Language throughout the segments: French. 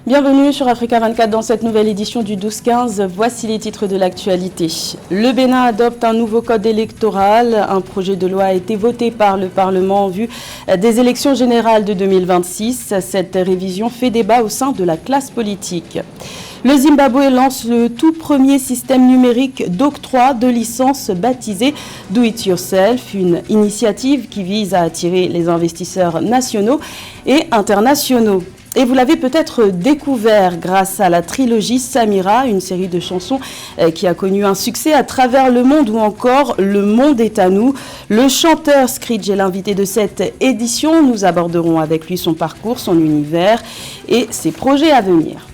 Bienvenue sur Africa 24 dans cette nouvelle édition du 12-15. Voici les titres de l'actualité. Le Bénin adopte un nouveau code électoral. Un projet de loi a été voté par le Parlement en vue des élections générales de 2026. Cette révision fait débat au sein de la classe politique. Le Zimbabwe lance le tout premier système numérique d'octroi de licences baptisé Do It Yourself, une initiative qui vise à attirer les investisseurs nationaux et internationaux. Et vous l'avez peut-être découvert grâce à la trilogie Samira, une série de chansons qui a connu un succès à travers le monde ou encore Le Monde est à nous. Le chanteur Skridge est l'invité de cette édition. Nous aborderons avec lui son parcours, son univers et ses projets à venir.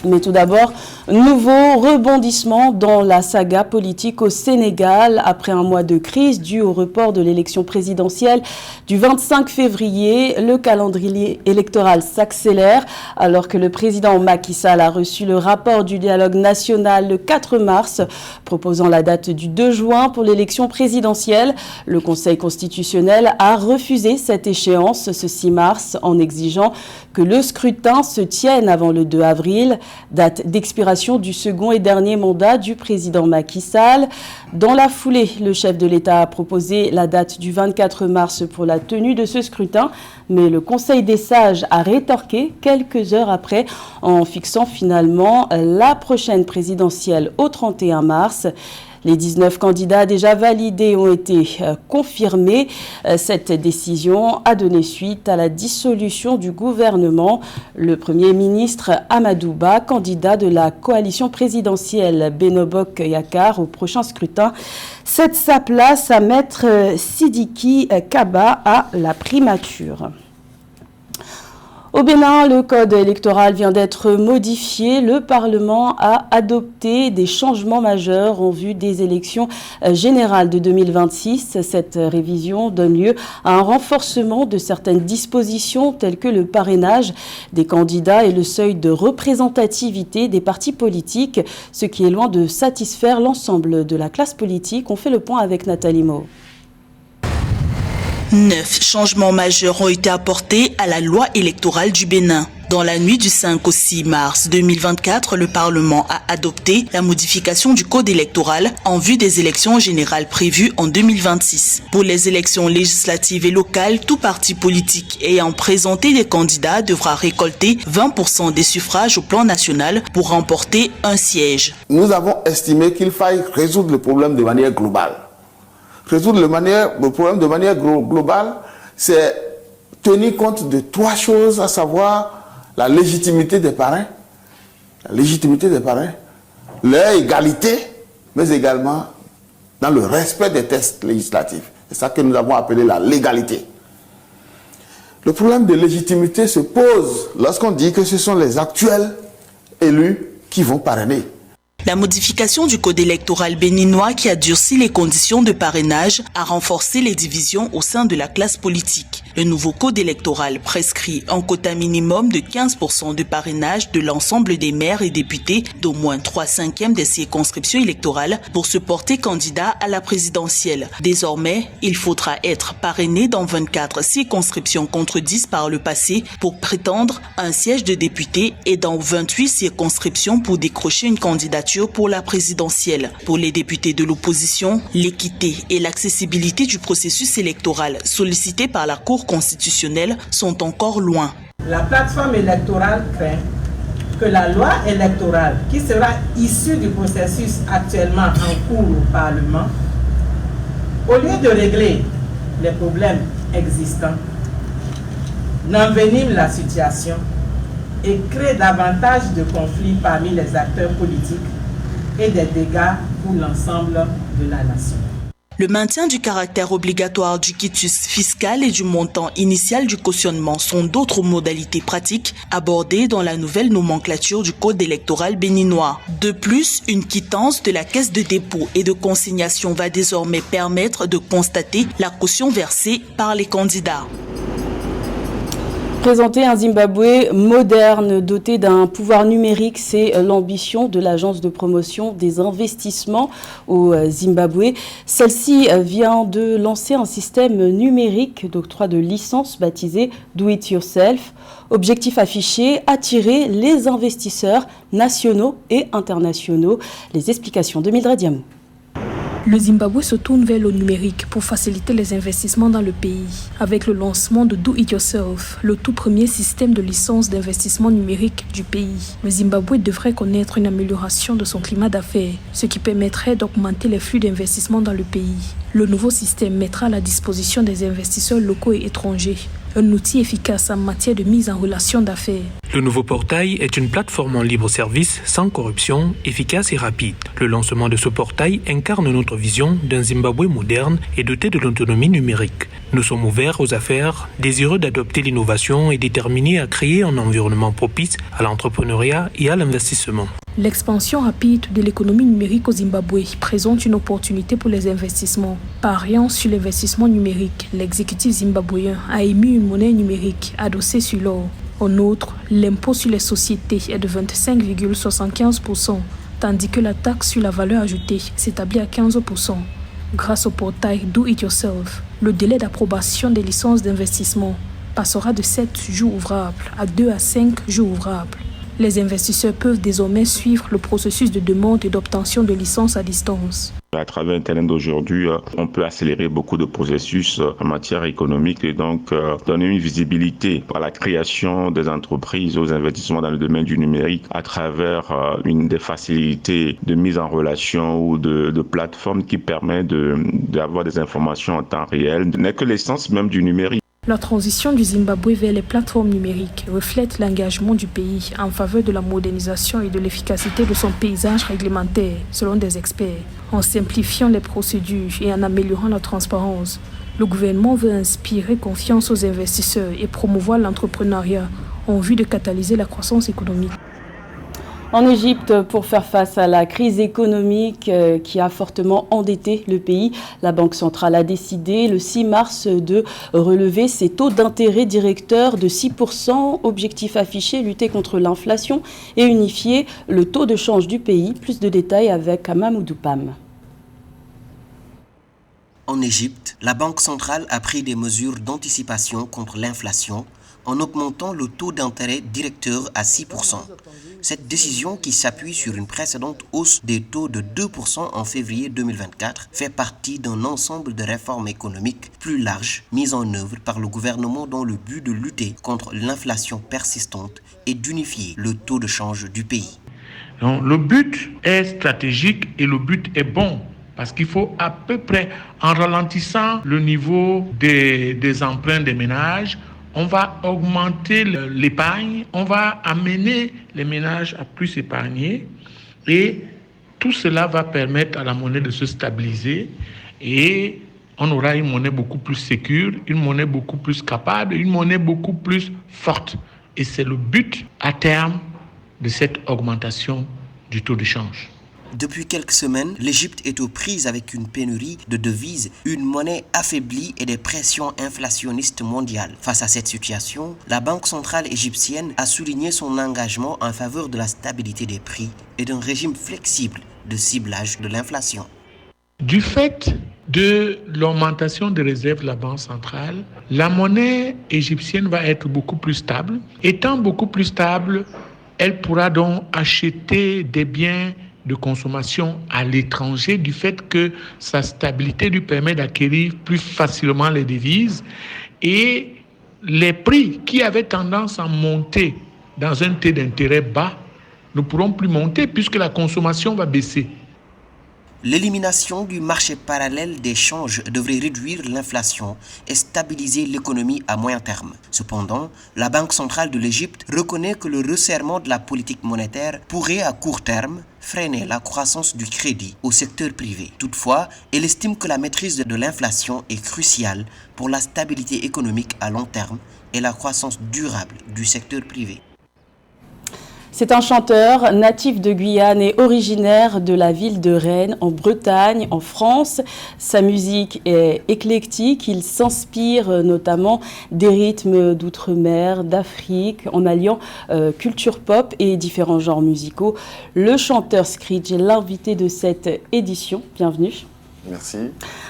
Mais tout d'abord, nouveau rebondissement dans la saga politique au Sénégal après un mois de crise dû au report de l'élection présidentielle du 25 février. Le calendrier électoral s'accélère alors que le président Macky Sall a reçu le rapport du dialogue national le 4 mars proposant la date du 2 juin pour l'élection présidentielle. Le Conseil constitutionnel a refusé cette échéance ce 6 mars en exigeant que le scrutin se tienne avant le 2 avril, date d'expiration du second et dernier mandat du président Macky Sall. Dans la foulée, le chef de l'État a proposé la date du 24 mars pour la tenue de ce scrutin, mais le Conseil des sages a rétorqué quelques heures après en fixant finalement la prochaine présidentielle au 31 mars. Les 19 candidats déjà validés ont été confirmés. Cette décision a donné suite à la dissolution du gouvernement. Le Premier ministre Amadou Ba, candidat de la coalition présidentielle Benno Bokk Yakaar au prochain scrutin, cède sa place à Maître Sidiki Kaba à la primature. Au Bénin, le code électoral vient d'être modifié. Le Parlement a adopté des changements majeurs en vue des élections générales de 2026. Cette révision donne lieu à un renforcement de certaines dispositions telles que le parrainage des candidats et le seuil de représentativité des partis politiques, ce qui est loin de satisfaire l'ensemble de la classe politique. On fait le point avec Nathalie Mo. 9 changements majeurs ont été apportés à la loi électorale du Bénin. Dans la nuit du 5 au 6 mars 2024, le Parlement a adopté la modification du code électoral en vue des élections générales prévues en 2026. Pour les élections législatives et locales, tout parti politique ayant présenté des candidats devra récolter 20% des suffrages au plan national pour remporter un siège. Nous avons estimé qu'il faille résoudre le problème de manière globale. Résoudre le problème de manière globale, c'est tenir compte de 3 choses, à savoir la légitimité des parrains, leur égalité, mais également dans le respect des textes législatifs. C'est ça que nous avons appelé la légalité. Le problème de légitimité se pose lorsqu'on dit que ce sont les actuels élus qui vont parrainer. La modification du code électoral béninois qui a durci les conditions de parrainage a renforcé les divisions au sein de la classe politique. Le nouveau code électoral prescrit un quota minimum de 15% de parrainage de l'ensemble des maires et députés d'au moins 3/5 des circonscriptions électorales pour se porter candidat à la présidentielle. Désormais, il faudra être parrainé dans 24 circonscriptions contre 10 par le passé pour prétendre à un siège de député et dans 28 circonscriptions pour décrocher une candidature pour la présidentielle. Pour les députés de l'opposition, l'équité et l'accessibilité du processus électoral sollicité par la Cour constitutionnelle sont encore loin. La plateforme électorale craint que la loi électorale qui sera issue du processus actuellement en cours au Parlement, au lieu de régler les problèmes existants, n'envenime la situation et crée davantage de conflits parmi les acteurs politiques et des dégâts pour l'ensemble de la nation. Le maintien du caractère obligatoire du quitus fiscal et du montant initial du cautionnement sont d'autres modalités pratiques abordées dans la nouvelle nomenclature du code électoral béninois. De plus, une quittance de la caisse de dépôt et de consignation va désormais permettre de constater la caution versée par les candidats. Présenter un Zimbabwe moderne, doté d'un pouvoir numérique, c'est l'ambition de l'agence de promotion des investissements au Zimbabwe. Celle-ci vient de lancer un système numérique d'octroi de licence baptisé Do It Yourself. Objectif affiché, attirer les investisseurs nationaux et internationaux. Les explications de Mildred Diamou. Le Zimbabwe se tourne vers le numérique pour faciliter les investissements dans le pays. Avec le lancement de Do It Yourself, le tout premier système de licence d'investissement numérique du pays, le Zimbabwe devrait connaître une amélioration de son climat d'affaires, ce qui permettrait d'augmenter les flux d'investissement dans le pays. Le nouveau système mettra à la disposition des investisseurs locaux et étrangers un outil efficace en matière de mise en relation d'affaires. Le nouveau portail est une plateforme en libre service, sans corruption, efficace et rapide. Le lancement de ce portail incarne notre vision d'un Zimbabwe moderne et doté de l'autonomie numérique. Nous sommes ouverts aux affaires, désireux d'adopter l'innovation et déterminés à créer un environnement propice à l'entrepreneuriat et à l'investissement. L'expansion rapide de l'économie numérique au Zimbabwe présente une opportunité pour les investissements. Pariant sur l'investissement numérique, l'exécutif zimbabwéen a émis une monnaie numérique adossée sur l'or. En outre, l'impôt sur les sociétés est de 25,75%, tandis que la taxe sur la valeur ajoutée s'établit à 15%. Grâce au portail Do It Yourself, le délai d'approbation des licences d'investissement passera de 7 jours ouvrables à 2 à 5 jours ouvrables. Les investisseurs peuvent désormais suivre le processus de demande et d'obtention de licences à distance. À travers Internet d'aujourd'hui, on peut accélérer beaucoup de processus en matière économique et donc donner une visibilité à la création des entreprises, aux investissements dans le domaine du numérique à travers une des facilités de mise en relation ou de plateformes qui permet d'avoir des informations en temps réel. Ce n'est que l'essence même du numérique. La transition du Zimbabwe vers les plateformes numériques reflète l'engagement du pays en faveur de la modernisation et de l'efficacité de son paysage réglementaire, selon des experts. En simplifiant les procédures et en améliorant la transparence, le gouvernement veut inspirer confiance aux investisseurs et promouvoir l'entrepreneuriat en vue de catalyser la croissance économique. En Égypte, pour faire face à la crise économique qui a fortement endetté le pays, la Banque centrale a décidé le 6 mars de relever ses taux d'intérêt directeurs de 6%. Objectif affiché, lutter contre l'inflation et unifier le taux de change du pays. Plus de détails avec Mamoudou Pam. En Égypte, la Banque centrale a pris des mesures d'anticipation contre l'inflation en augmentant le taux d'intérêt directeur à 6%. Cette décision, qui s'appuie sur une précédente hausse des taux de 2% en février 2024, fait partie d'un ensemble de réformes économiques plus larges mises en œuvre par le gouvernement dans le but de lutter contre l'inflation persistante et d'unifier le taux de change du pays. Donc, le but est stratégique et le but est bon. Parce qu'il faut à peu près, en ralentissant le niveau des emprunts des ménages, on va augmenter l'épargne, on va amener les ménages à plus épargner et tout cela va permettre à la monnaie de se stabiliser et on aura une monnaie beaucoup plus sécure, une monnaie beaucoup plus capable, une monnaie beaucoup plus forte. Et c'est le but à terme de cette augmentation du taux de change. Depuis quelques semaines, l'Égypte est aux prises avec une pénurie de devises, une monnaie affaiblie et des pressions inflationnistes mondiales. Face à cette situation, la Banque centrale égyptienne a souligné son engagement en faveur de la stabilité des prix et d'un régime flexible de ciblage de l'inflation. Du fait de l'augmentation des réserves de la Banque centrale, la monnaie égyptienne va être beaucoup plus stable. Étant beaucoup plus stable, elle pourra donc acheter des biens de consommation à l'étranger du fait que sa stabilité lui permet d'acquérir plus facilement les devises et les prix qui avaient tendance à monter dans un taux d'intérêt bas ne pourront plus monter puisque la consommation va baisser. L'élimination du marché parallèle des changes devrait réduire l'inflation et stabiliser l'économie à moyen terme. Cependant, la Banque centrale de l'Égypte reconnaît que le resserrement de la politique monétaire pourrait à court terme freiner la croissance du crédit au secteur privé. Toutefois, elle estime que la maîtrise de l'inflation est cruciale pour la stabilité économique à long terme et la croissance durable du secteur privé. C'est un chanteur natif de Guyane et originaire de la ville de Rennes, en Bretagne, en France. Sa musique est éclectique. Il s'inspire notamment des rythmes d'outre-mer, d'Afrique, en alliant culture pop et différents genres musicaux. Le chanteur Screech est l'invité de cette édition. Bienvenue. Merci.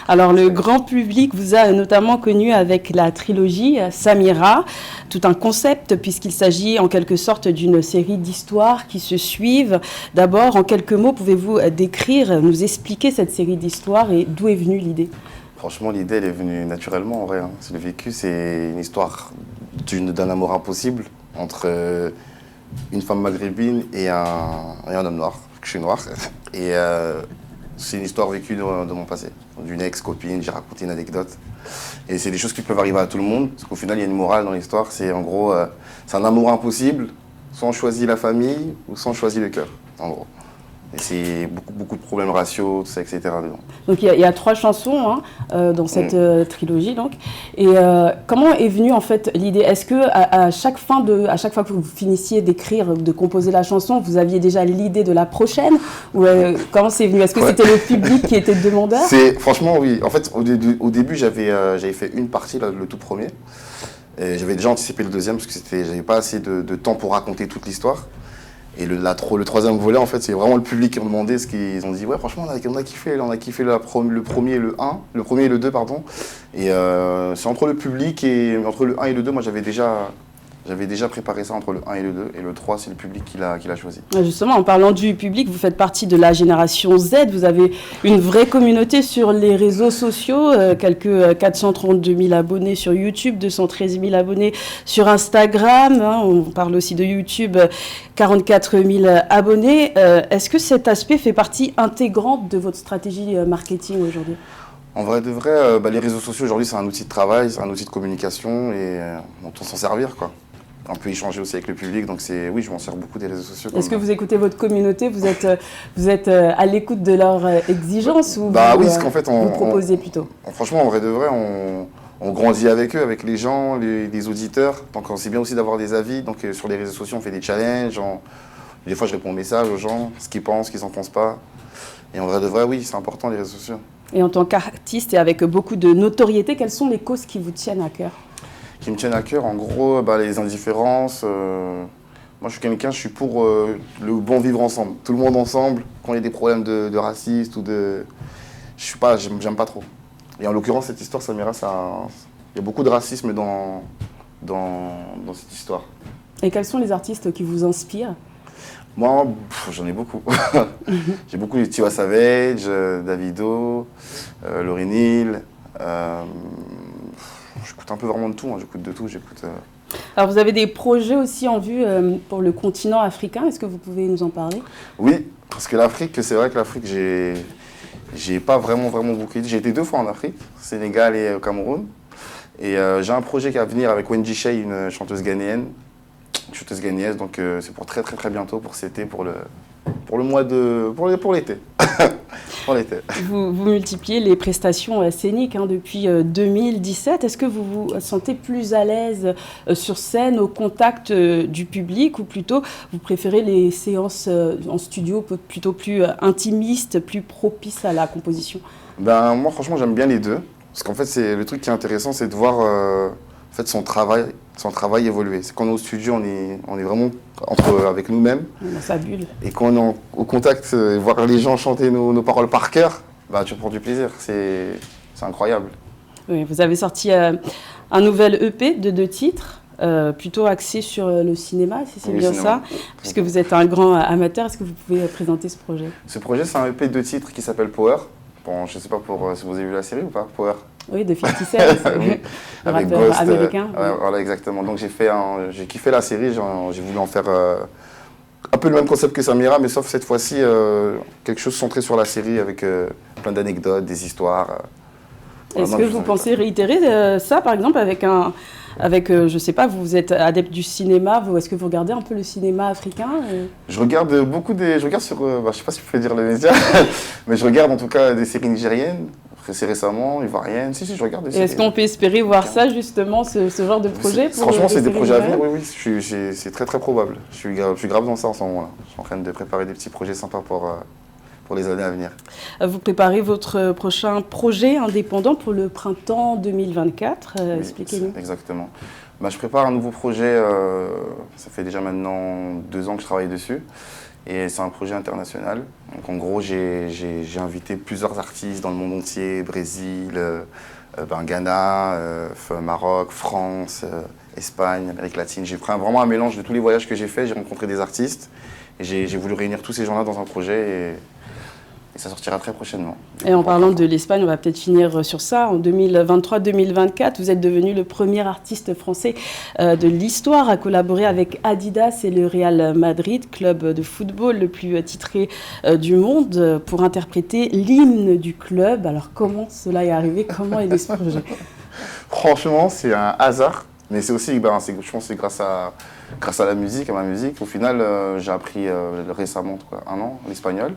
Alors, le grand public vous a notamment connu avec la trilogie Samira, tout un concept puisqu'il s'agit en quelque sorte d'une série d'histoires qui se suivent. D'abord, en quelques mots, pouvez-vous décrire, nous expliquer cette série d'histoires et d'où est venue l'idée? Franchement, l'idée, elle est venue naturellement, en vrai. C'est le vécu, c'est une histoire d'un amour impossible entre une femme maghrébine et un homme noir. Je suis noir. Et c'est une histoire vécue de mon passé, d'une ex-copine. J'ai raconté une anecdote. Et c'est des choses qui peuvent arriver à tout le monde, parce qu'au final, il y a une morale dans l'histoire. C'est en gros, c'est un amour impossible. Soit on choisit la famille, ou soit on choisit le cœur, en gros. Et c'est beaucoup de problèmes raciaux, tout ça, etc. dedans. Donc il y a 3 chansons dans cette trilogie. Donc. Et comment est venue en fait l'idée? Est-ce que à chaque fois que vous finissiez d'écrire, de composer la chanson, vous aviez déjà l'idée de la prochaine? Ou comment c'est venu? Est-ce que c'était le public qui était demandeur? Franchement, oui. En fait, au début, j'avais fait une partie, là, le tout premier. Et j'avais déjà anticipé le deuxième, parce que j'avais pas assez de temps pour raconter toute l'histoire. Et le troisième volet, en fait, c'est vraiment le public qui m'a demandé ce qu'ils ont dit. Ouais, franchement, on a kiffé le premier et le 2, pardon. Et c'est entre le public et entre le 1 et le 2, moi j'avais déjà préparé ça entre le 1 et le 2. Et le 3, c'est le public qui l'a choisi. Justement, en parlant du public, vous faites partie de la génération Z. Vous avez une vraie communauté sur les réseaux sociaux, quelques 432 000 abonnés sur YouTube, 213 000 abonnés sur Instagram. On parle aussi de YouTube, 44 000 abonnés. Est-ce que cet aspect fait partie intégrante de votre stratégie marketing aujourd'hui? En vrai de vrai, les réseaux sociaux aujourd'hui, c'est un outil de travail, c'est un outil de communication et on peut s'en servir, quoi. On peut échanger aussi avec le public, donc oui, je m'en sers beaucoup des réseaux sociaux. Est-ce que vous écoutez votre communauté? Vous êtes à l'écoute de leurs exigences ou oui, parce qu'en fait, vous proposez plutôt? Franchement, en vrai de vrai, on grandit avec eux, avec les gens, les auditeurs. Donc c'est bien aussi d'avoir des avis. Donc sur les réseaux sociaux, on fait des challenges. Des fois, je réponds aux messages aux gens, ce qu'ils pensent, ce qu'ils n'en pensent pas. Et en vrai de vrai, oui, c'est important les réseaux sociaux. Et en tant qu'artiste et avec beaucoup de notoriété, quelles sont les causes qui vous tiennent à cœur? Qui me tiennent à cœur, en gros, les indifférences. Moi, je suis pour le bon vivre ensemble. Tout le monde ensemble, quand il y a des problèmes de racisme ou de... J'aime pas trop. Et en l'occurrence, cette histoire, Samira, il y a beaucoup de racisme dans cette histoire. Et quels sont les artistes qui vous inspirent? Moi, j'en ai beaucoup. J'ai beaucoup de Tiwa Savage, Davido, Lauryn Hill. J'écoute un peu vraiment de tout, j'écoute de tout. Alors vous avez des projets aussi en vue pour le continent africain, est-ce que vous pouvez nous en parler? Oui, parce que l'Afrique, c'est vrai que l'Afrique, j'ai pas vraiment beaucoup été. J'ai été 2 fois en Afrique, Sénégal et au Cameroun. Et j'ai un projet qui va venir avec Wendy Shay, une chanteuse ghanéenne. Donc c'est pour très bientôt, pour cet été, pour l'été. Pour l'été. Vous multipliez les prestations scéniques depuis 2017. Est-ce que vous vous sentez plus à l'aise sur scène, au contact du public, ou plutôt vous préférez les séances en studio plutôt plus intimistes, plus propices à la composition? Moi, franchement, j'aime bien les deux. Parce qu'en fait, le truc qui est intéressant, c'est de voir son travail évoluer. C'est quand on est au studio, on est vraiment avec nous-mêmes. Dans sa bulle. Et quand on est au contact, voir les gens chanter nos paroles par cœur, tu prends du plaisir. C'est incroyable. Oui, vous avez sorti un nouvel EP de 2 titres, plutôt axé sur le cinéma, si c'est bien ça, puisque vous êtes un grand amateur. Est-ce que vous pouvez présenter ce projet? Ce projet, c'est un EP de 2 titres qui s'appelle Power. Bon, je ne sais pas si vous avez vu la série ou pas, Power. Oui, de 50 Cent, oui. le rappeur américain. Voilà, exactement. Donc j'ai kiffé la série, j'ai voulu en faire un peu le même concept que Samira, mais sauf cette fois-ci quelque chose centré sur la série avec plein d'anecdotes, des histoires. Est-ce que vous pensez réitérer ça, par exemple, je sais pas, vous êtes adepte du cinéma, est-ce que vous regardez un peu le cinéma africain? Je regarde je regarde sur, je sais pas si je peux dire les médias, mais je regarde en tout cas des séries nigériennes. C'est récemment, ivoirienne. Si, je regarde. Est-ce qu'on peut espérer voir ça, justement, ce genre de projet Franchement, c'est des projets à venir, oui. C'est très, très probable. Je suis grave dans ça en ce moment-là. Je suis en train de préparer des petits projets sympas pour les années à venir. Vous préparez votre prochain projet indépendant pour le printemps 2024. Oui, expliquez-nous. Exactement. Je prépare un nouveau projet. Ça fait déjà maintenant 2 ans que je travaille dessus. Et c'est un projet international. Donc en gros, j'ai invité plusieurs artistes dans le monde entier, Brésil, Ghana, Maroc, France, Espagne, Amérique latine. J'ai pris vraiment un mélange de tous les voyages que j'ai faits. J'ai rencontré des artistes et j'ai voulu réunir tous ces gens-là dans un projet et ça sortira très prochainement. Et en parlant de l'Espagne, on va peut-être finir sur ça. En 2023-2024, vous êtes devenu le premier artiste français de l'histoire à collaborer avec Adidas et le Real Madrid, club de football le plus titré du monde, pour interpréter l'hymne du club. Alors comment cela est arrivé? Comment est né ce projet? Franchement, c'est un hasard, mais c'est aussi, je pense que c'est grâce à la musique, à ma musique. Au final, j'ai appris récemment, 1 an, l'espagnol.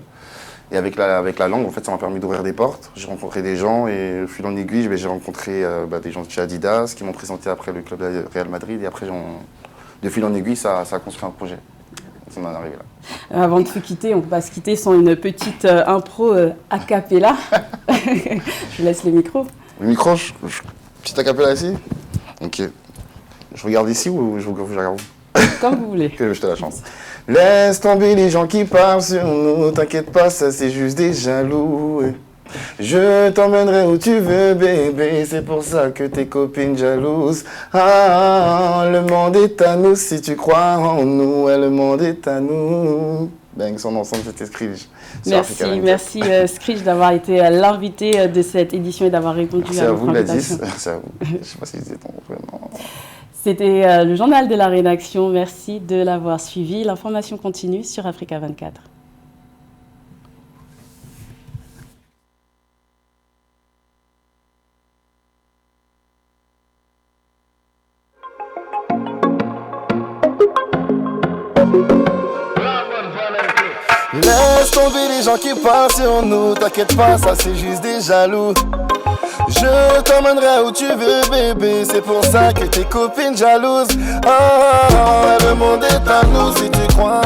Et avec la langue, en fait, ça m'a permis d'ouvrir des portes. J'ai rencontré des gens et au fil en aiguille, j'ai rencontré des gens de chez Adidas qui m'ont présenté après le club de Real Madrid. Et après, de fil en aiguille, ça a construit un projet. Ça m'en est arrivé là. Avant de se quitter, on ne peut pas se quitter sans une petite impro a cappella. Je laisse les micros. Le micro, petite a cappella ici? Ok. Je regarde ici ou je regarde où? Comme vous voulez. Que je te la chance. Laisse tomber les gens qui parlent sur nous, t'inquiète pas, ça c'est juste des jaloux. Je t'emmènerai où tu veux, bébé, c'est pour ça que tes copines jalouses. Le monde est à nous si tu crois en nous, le monde est à nous. Bang, son ensemble, c'était Scridge. Merci Scridge d'avoir été l'invité de cette édition et d'avoir répondu à votre invitation. Merci à vous. Je ne sais pas si c'était ton prénom. C'était le journal de la rédaction. Merci de l'avoir suivi. L'information continue sur Africa 24. Laisse tomber les gens qui parlent sur nous, t'inquiète pas, ça c'est juste des jaloux. Je t'emmènerai où tu veux, bébé, c'est pour ça que tes copines jalouses. Le monde est à nous si tu crois.